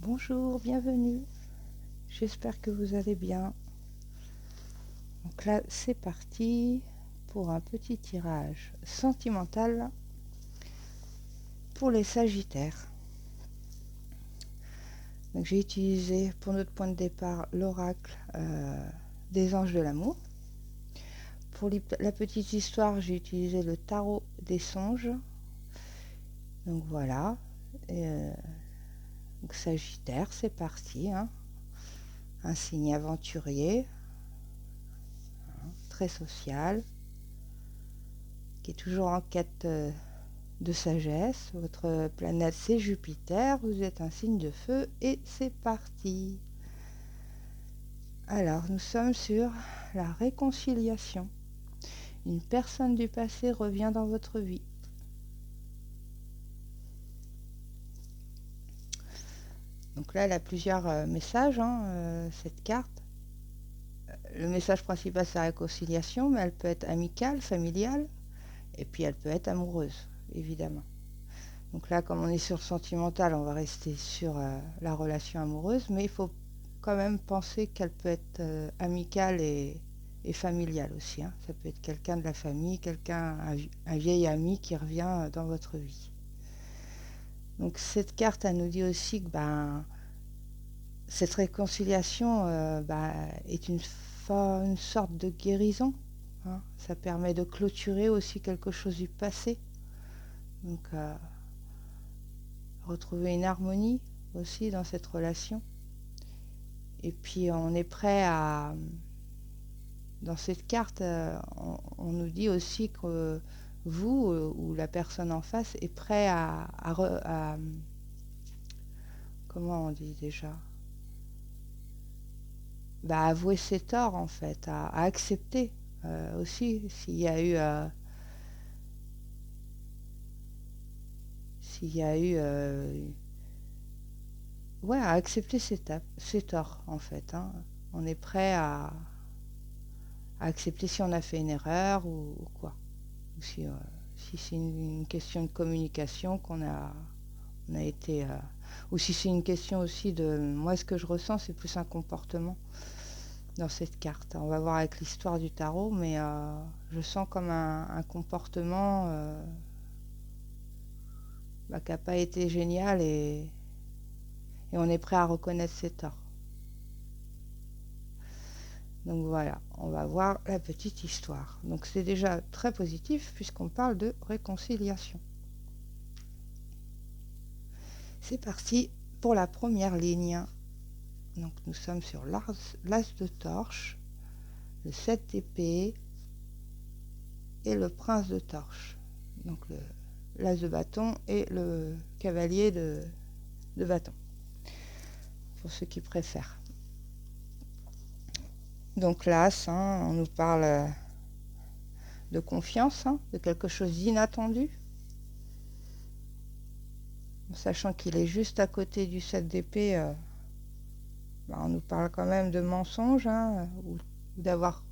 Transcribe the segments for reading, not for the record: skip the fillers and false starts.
Bonjour, bienvenue. J'espère que vous allez bien. Donc là, c'est parti pour un petit tirage sentimental pour les Sagittaires. Donc j'ai utilisé pour notre point de départ l'oracle des anges de l'amour. Pour la petite histoire, j'ai utilisé le tarot des songes. Donc voilà. Donc Sagittaire, c'est parti. Un signe aventurier, très social, qui est toujours en quête de sagesse. Votre planète, c'est Jupiter. Vous êtes un signe de feu et c'est parti. Alors, nous sommes sur la réconciliation. Une personne du passé revient dans votre vie. Donc là, elle a plusieurs messages, cette carte. Le message principal, c'est la réconciliation, mais elle peut être amicale, familiale, et puis elle peut être amoureuse, évidemment. Donc là, comme on est sur le sentimental, on va rester sur la relation amoureuse, mais il faut quand même penser qu'elle peut être amicale et familiale aussi. Ça peut être quelqu'un de la famille, un vieil ami qui revient dans votre vie. Donc cette carte, elle nous dit aussi que cette réconciliation est une sorte de guérison. Ça permet de clôturer aussi quelque chose du passé. Donc retrouver une harmonie aussi dans cette relation. Et puis on est prêt à... Dans cette carte, on nous dit aussi que vous ou la personne en face est prêt à comment on dit déjà, avouer ses torts en fait, à accepter aussi ouais, à accepter ses torts en fait. On est prêt à accepter si on a fait une erreur ou quoi. Ou si c'est une question de communication on a été... ou si c'est une question aussi de... Moi, ce que je ressens, c'est plus un comportement dans cette carte. On va voir avec l'histoire du tarot, mais je sens comme un comportement qui n'a pas été génial et on est prêt à reconnaître ses torts. Donc voilà, on va voir la petite histoire. Donc c'est déjà très positif puisqu'on parle de réconciliation. C'est parti pour la première ligne. Donc nous sommes sur l'as de torche, le 7 d'épée et le prince de torche. Donc l'as de bâton et le cavalier de bâton, pour ceux qui préfèrent. Donc l'as, on nous parle de confiance, de quelque chose d'inattendu, sachant qu'il est juste à côté du 7 d'épée. On nous parle quand même de mensonge, ou d'avoir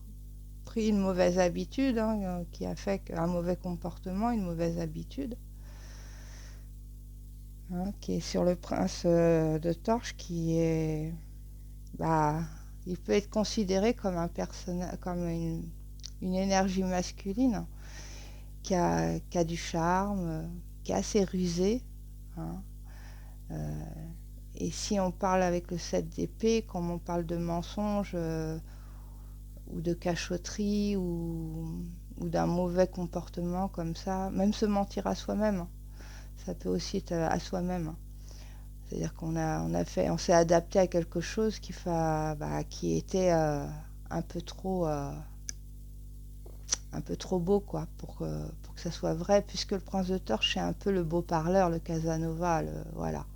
pris une mauvaise habitude, qui a fait un mauvais comportement, une mauvaise habitude, qui est sur le prince de torche, qui est... il peut être considéré comme comme une énergie masculine qui a du charme, qui est assez rusée. Et si on parle avec le 7 d'épée, comme on parle de mensonge ou de cachotterie ou d'un mauvais comportement comme ça, même se mentir à soi-même, ça peut aussi être à soi-même. C'est-à-dire on s'est adapté à quelque chose qui était un peu trop beau, quoi, pour que ça soit vrai, puisque le prince de torche c'est un peu le beau parleur, le Casanova, voilà.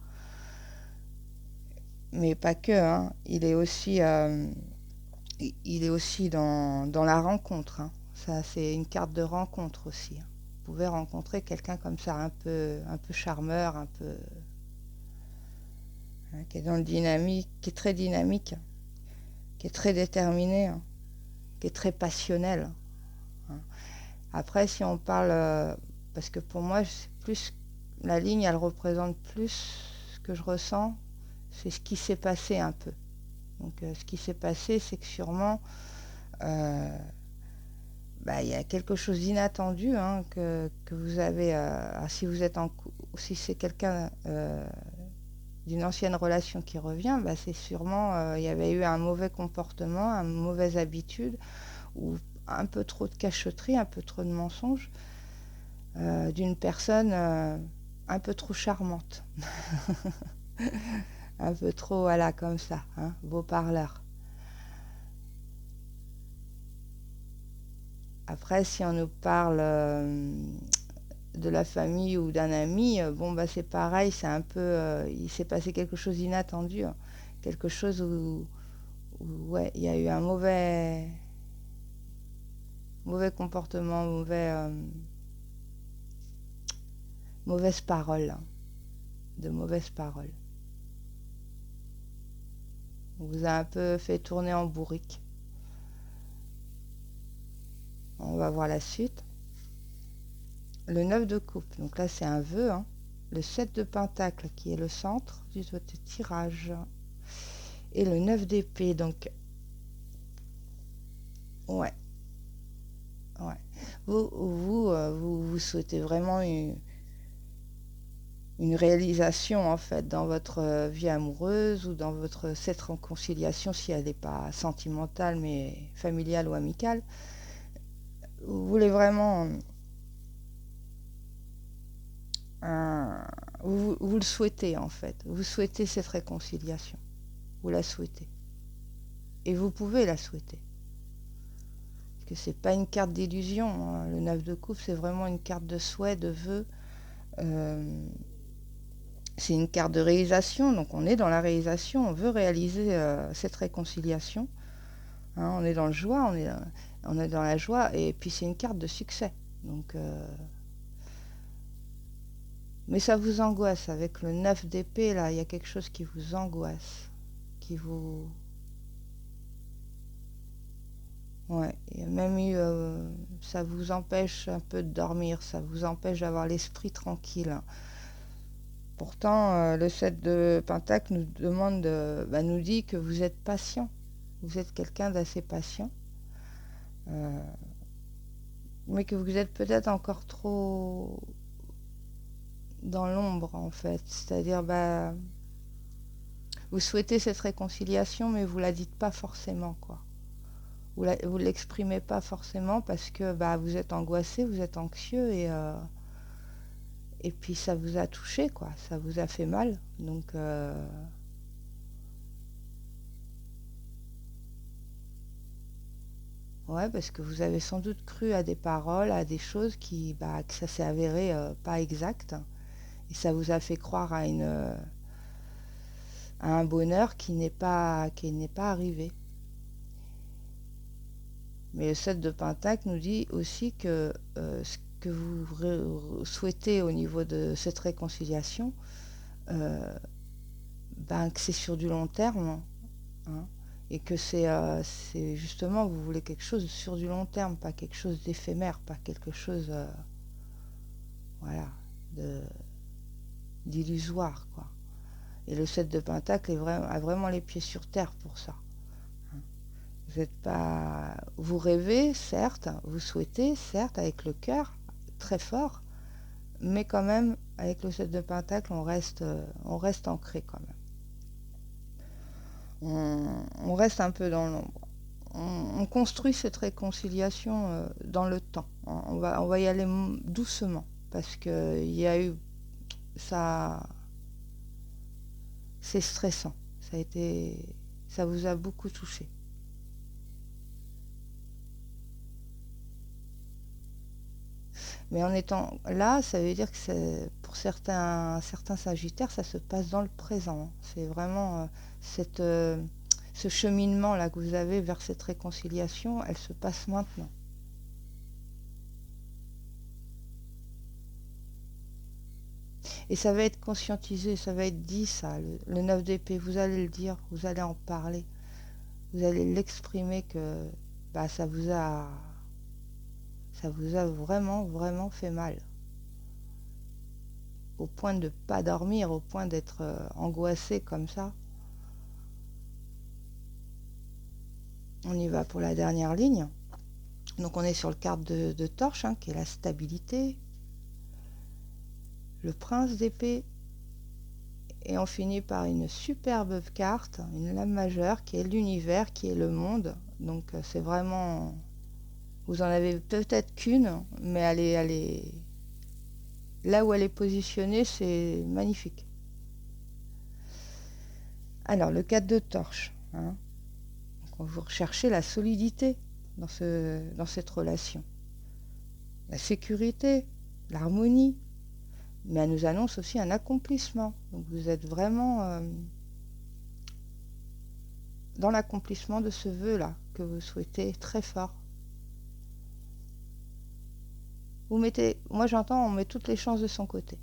Mais pas que, il est aussi dans la rencontre. Ça, c'est une carte de rencontre aussi. Vous pouvez rencontrer quelqu'un comme ça, un peu charmeur, qui est dans le dynamique, qui est très dynamique, qui est très déterminé, qui est très passionnel. Après, si on parle, parce que pour moi, c'est plus la ligne, elle représente plus ce que je ressens, c'est ce qui s'est passé un peu. Donc ce qui s'est passé, c'est que sûrement il y a quelque chose d'inattendu, hein, que vous avez, si vous êtes si c'est quelqu'un d'une ancienne relation qui revient, c'est sûrement il y avait eu un mauvais comportement, une mauvaise habitude, ou un peu trop de cachotterie, un peu trop de mensonges, d'une personne un peu trop charmante, un peu trop, voilà, comme ça, hein, beau parleur. Après, si on nous parle de la famille ou d'un ami, c'est pareil, c'est un peu, il s'est passé quelque chose d'inattendu, hein. Quelque chose ouais, il y a eu un mauvais comportement, mauvaises paroles, hein, de mauvaises paroles. On vous a un peu fait tourner en bourrique. On va voir la suite. Le 9 de coupe, donc là c'est un vœu, hein. Le 7 de pentacle qui est le centre du tirage. Et le 9 d'épée, donc ouais, ouais. Vous souhaitez vraiment une réalisation en fait dans votre vie amoureuse ou dans cette réconciliation, si elle n'est pas sentimentale mais familiale ou amicale. Vous voulez vraiment vous le souhaitez en fait. Vous souhaitez cette réconciliation. Vous la souhaitez. Et vous pouvez la souhaiter. Parce que c'est pas une carte d'illusion, hein. Le 9 de coupe, c'est vraiment une carte de souhait, de vœu. C'est une carte de réalisation, donc on est dans la réalisation, on veut réaliser cette réconciliation. Hein, on est dans le joie, on est dans la joie, et puis c'est une carte de succès. Donc, mais ça vous angoisse, avec le 9 d'épée, là, il y a quelque chose qui vous angoisse, qui vous... Ouais, il y a même eu... ça vous empêche un peu de dormir, ça vous empêche d'avoir l'esprit tranquille. Pourtant, le 7 de Pentacle nous dit que vous êtes patient. Vous êtes quelqu'un d'assez patient. Mais que vous êtes peut-être encore trop dans l'ombre, en fait. C'est-à-dire, vous souhaitez cette réconciliation, mais vous la dites pas forcément, quoi. Vous l'exprimez pas forcément parce que vous êtes angoissé, vous êtes anxieux, et puis ça vous a touché, quoi. Ça vous a fait mal. Donc... ouais, parce que vous avez sans doute cru à des paroles, à des choses que ça s'est avéré pas exact. Et ça vous a fait croire à un bonheur qui n'est pas arrivé. Mais le 7 de Pentacle nous dit aussi que ce que vous souhaitez au niveau de cette réconciliation, que c'est sur du long terme, hein, et que c'est justement, vous voulez quelque chose sur du long terme, pas quelque chose d'éphémère, pas quelque chose voilà, d'illusoire, quoi. Et le 7 de Pentacle a vraiment les pieds sur terre pour ça. Vous êtes pas... Vous rêvez, certes, vous souhaitez, certes, avec le cœur, très fort, mais quand même, avec le 7 de Pentacle, on reste ancré quand même. On reste un peu dans l'ombre. On construit cette réconciliation dans le temps. On va y aller doucement, parce qu'il y a eu... Ça... C'est stressant. Ça vous a beaucoup touché. Mais en étant là, ça veut dire que pour certains sagittaires, ça se passe dans le présent. C'est vraiment ce cheminement-là que vous avez vers cette réconciliation, elle se passe maintenant. Et ça va être conscientisé, ça va être dit, ça, le 9 d'épée, vous allez le dire, vous allez en parler, vous allez l'exprimer que ça vous a vraiment, vraiment fait mal. Au point de ne pas dormir, au point d'être angoissé comme ça. On y va pour la dernière ligne. Donc on est sur le carte de torche, qui est la stabilité, le prince d'épée, et on finit par une superbe carte, une lame majeure, qui est l'univers, qui est le monde. Donc c'est vraiment... Vous en avez peut-être qu'une, mais elle est... Là où elle est positionnée, c'est magnifique. Alors, le 4 de torche. Donc, vous recherchez la solidité dans cette relation. La sécurité, l'harmonie, mais elle nous annonce aussi un accomplissement. Donc vous êtes vraiment dans l'accomplissement de ce vœu-là que vous souhaitez très fort. Vous mettez, moi j'entends, on met toutes les chances de son côté.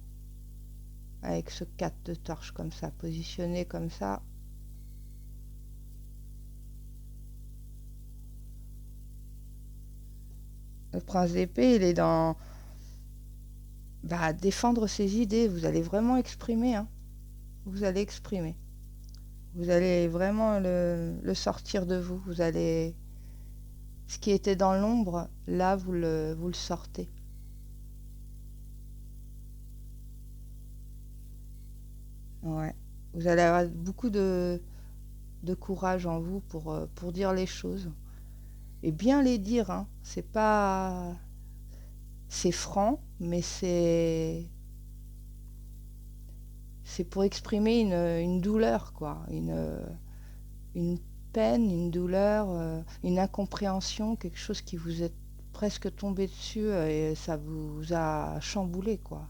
Avec ce 4 de torche comme ça, positionné comme ça. Le prince d'épée, il est dans défendre ses idées. Vous allez vraiment exprimer. Vous allez exprimer. Vous allez vraiment le sortir de vous. Vous allez... Ce qui était dans l'ombre, là, vous le sortez. Ouais. Vous allez avoir beaucoup de courage en vous pour dire les choses. Et bien les dire. C'est pas... C'est franc, mais c'est pour exprimer une douleur, quoi. Une peine, une douleur, une incompréhension, quelque chose qui vous est presque tombé dessus et ça vous a chamboulé, quoi.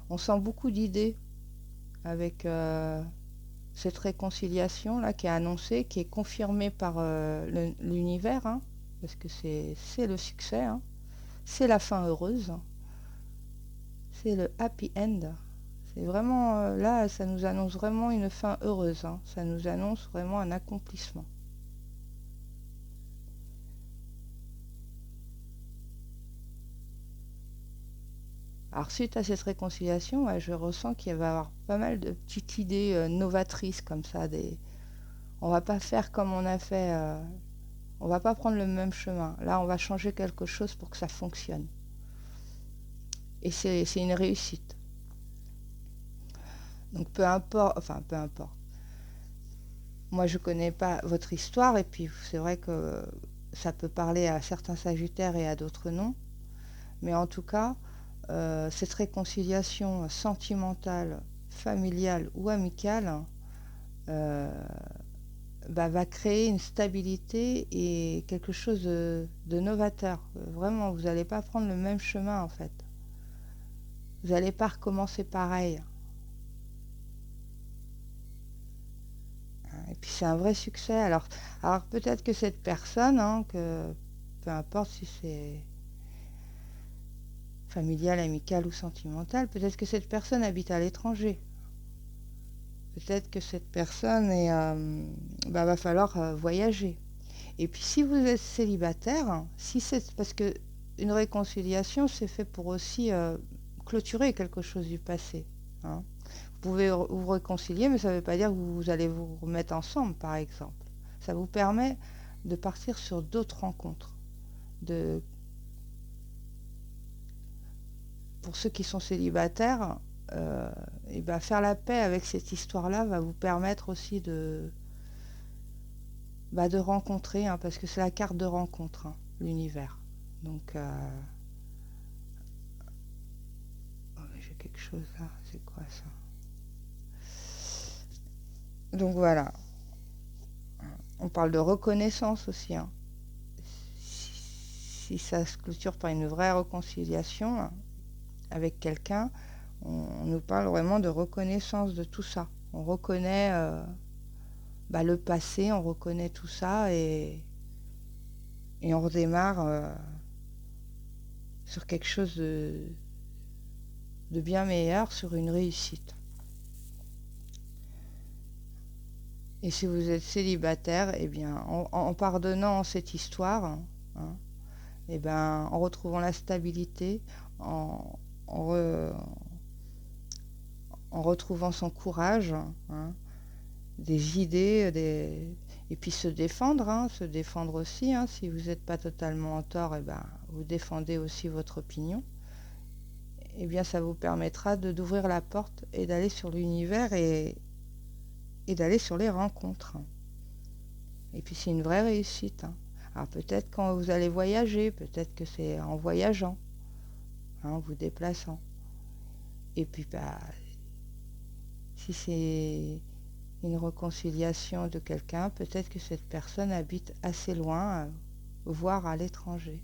On sent beaucoup d'idées avec cette réconciliation là qui est annoncée, qui est confirmée par l'univers, parce que c'est le succès, c'est la fin heureuse, c'est le happy end. C'est vraiment là, ça nous annonce vraiment une fin heureuse, ça nous annonce vraiment un accomplissement. Alors suite à cette réconciliation, je ressens qu'il va y avoir pas mal de petites idées novatrices comme ça. On va pas faire comme on a fait, on va pas prendre le même chemin. Là, on va changer quelque chose pour que ça fonctionne. Et c'est une réussite. Donc peu importe, enfin peu importe. Moi, je connais pas votre histoire et puis c'est vrai que ça peut parler à certains Sagittaires et à d'autres non. Mais en tout cas, cette réconciliation sentimentale, familiale ou amicale va créer une stabilité et quelque chose de novateur. Vraiment, vous n'allez pas prendre le même chemin en fait. Vous n'allez pas recommencer pareil. Et puis c'est un vrai succès. Alors peut-être que cette personne, peu importe si c'est familial, amical ou sentimental, peut-être que cette personne habite à l'étranger. Peut-être que cette personne va falloir voyager. Et puis si vous êtes célibataire, si c'est parce que une réconciliation, c'est fait pour aussi clôturer quelque chose du passé. Vous pouvez vous réconcilier, mais ça ne veut pas dire que vous allez vous remettre ensemble, par exemple. Ça vous permet de partir sur d'autres rencontres. Pour ceux qui sont célibataires, faire la paix avec cette histoire-là va vous permettre aussi de rencontrer, parce que c'est la carte de rencontre, l'univers. Donc, j'ai quelque chose là, c'est quoi ça? Donc voilà, on parle de reconnaissance aussi. Si ça se clôture par une vraie réconciliation avec quelqu'un, on nous parle vraiment de reconnaissance de tout ça. On reconnaît le passé, on reconnaît tout ça et on redémarre sur quelque chose de bien meilleur, sur une réussite. Et si vous êtes célibataire, eh bien, en pardonnant cette histoire, et ben, en retrouvant la stabilité, en, en, re- en retrouvant son courage, hein, des idées, et puis se défendre, hein, se défendre aussi, hein. Si vous n'êtes pas totalement en tort, et ben, vous défendez aussi votre opinion. Et bien, ça vous permettra d'ouvrir la porte et d'aller sur l'univers et d'aller sur les rencontres. Et puis, c'est une vraie réussite, hein. Alors, peut-être quand vous allez voyager, peut-être que c'est en voyageant, hein, en vous déplaçant. Et puis, bah, si c'est une réconciliation de quelqu'un, peut-être que cette personne habite assez loin, voire à l'étranger.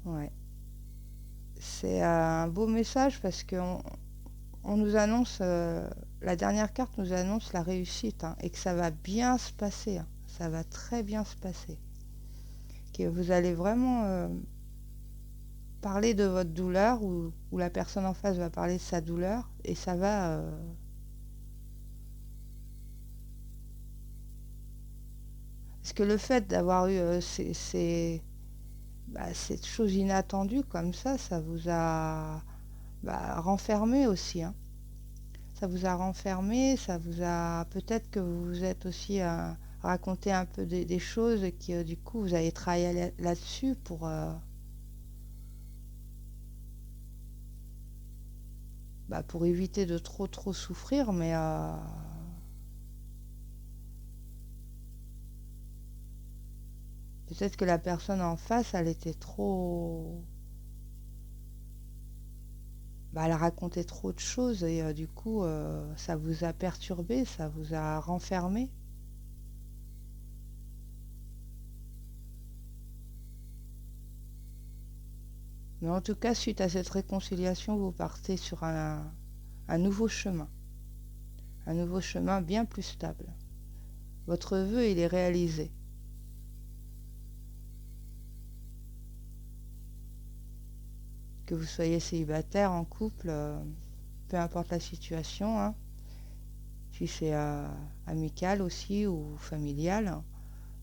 Ouais. C'est un beau message parce qu'on nous annonce, la dernière carte nous annonce la réussite, hein, et que ça va bien se passer, hein. Ça va très bien se passer. Que vous allez vraiment parler de votre douleur ou la personne en face va parler de sa douleur et ça va... parce que le fait d'avoir eu cette chose inattendue comme ça vous a renfermé aussi, hein. Ça vous a renfermé, ça vous a... Peut-être que vous vous êtes aussi raconté un peu des choses qui, du coup, vous avez travaillé là-dessus pour éviter de trop souffrir, mais peut-être que la personne en face, elle était trop... elle racontait trop de choses et du coup, ça vous a perturbé, ça vous a renfermé. Mais en tout cas, suite à cette réconciliation, vous partez sur un nouveau chemin bien plus stable. Votre vœu, il est réalisé. Que vous soyez célibataire, en couple, peu importe la situation, hein. Si c'est amical aussi ou familial,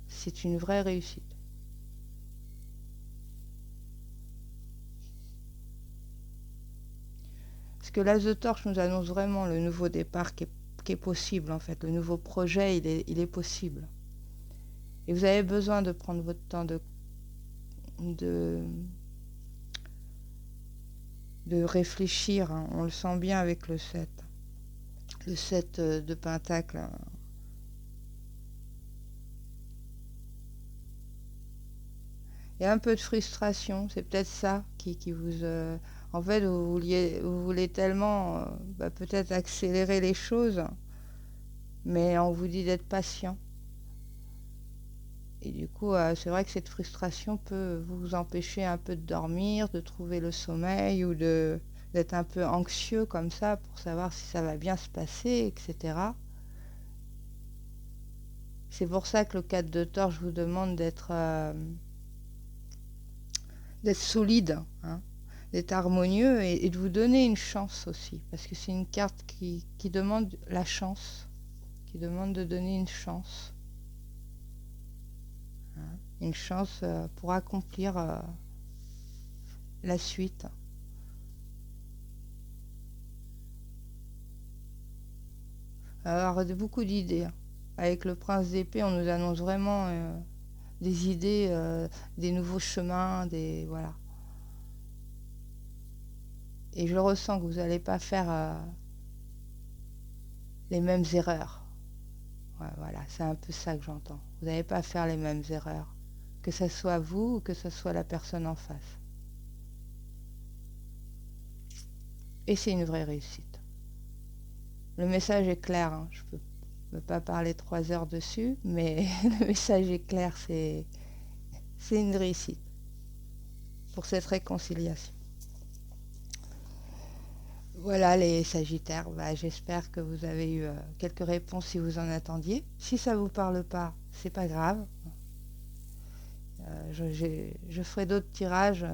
c'est une vraie réussite. Parce que l'As de Torche nous annonce vraiment le nouveau départ qui est possible, en fait. Le nouveau projet, il est possible. Et vous avez besoin de prendre votre temps de, de réfléchir, hein. On le sent bien avec le 7. Le 7 de Pentacle. Il y a un peu de frustration, c'est peut-être ça qui vous... en fait, vous voulez tellement peut-être accélérer les choses, mais on vous dit d'être patient. Et du coup, c'est vrai que cette frustration peut vous empêcher un peu de dormir, de trouver le sommeil ou d'être un peu anxieux comme ça pour savoir si ça va bien se passer, etc. C'est pour ça que le 4 de torche vous demande d'être solide, hein, d'être harmonieux et de vous donner une chance aussi. Parce que c'est une carte qui demande la chance, qui demande de donner une chance. Hein, une chance pour accomplir la suite. Alors, beaucoup d'idées, hein. Avec le prince d'épée, on nous annonce vraiment des idées, des nouveaux chemins, voilà. Et je ressens que vous n'allez pas faire les mêmes erreurs. Ouais, voilà, c'est un peu ça que j'entends. Vous n'allez pas faire les mêmes erreurs, que ce soit vous ou que ce soit la personne en face. Et c'est une vraie réussite. Le message est clair, hein. Je ne peux pas parler 3 heures dessus, mais le message est clair, c'est une réussite pour cette réconciliation. Voilà les Sagittaires, j'espère que vous avez eu quelques réponses si vous en attendiez. Si ça ne vous parle pas, c'est pas grave. Je ferai d'autres tirages,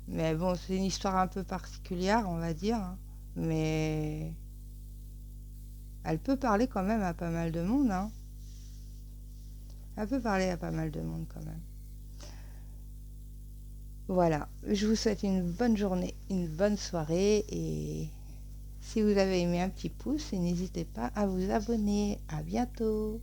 mais bon, c'est une histoire un peu particulière, on va dire, hein. Mais elle peut parler quand même à pas mal de monde, hein. Elle peut parler à pas mal de monde quand même. Voilà, je vous souhaite une bonne journée, une bonne soirée et si vous avez aimé un petit pouce, n'hésitez pas à vous abonner. À bientôt.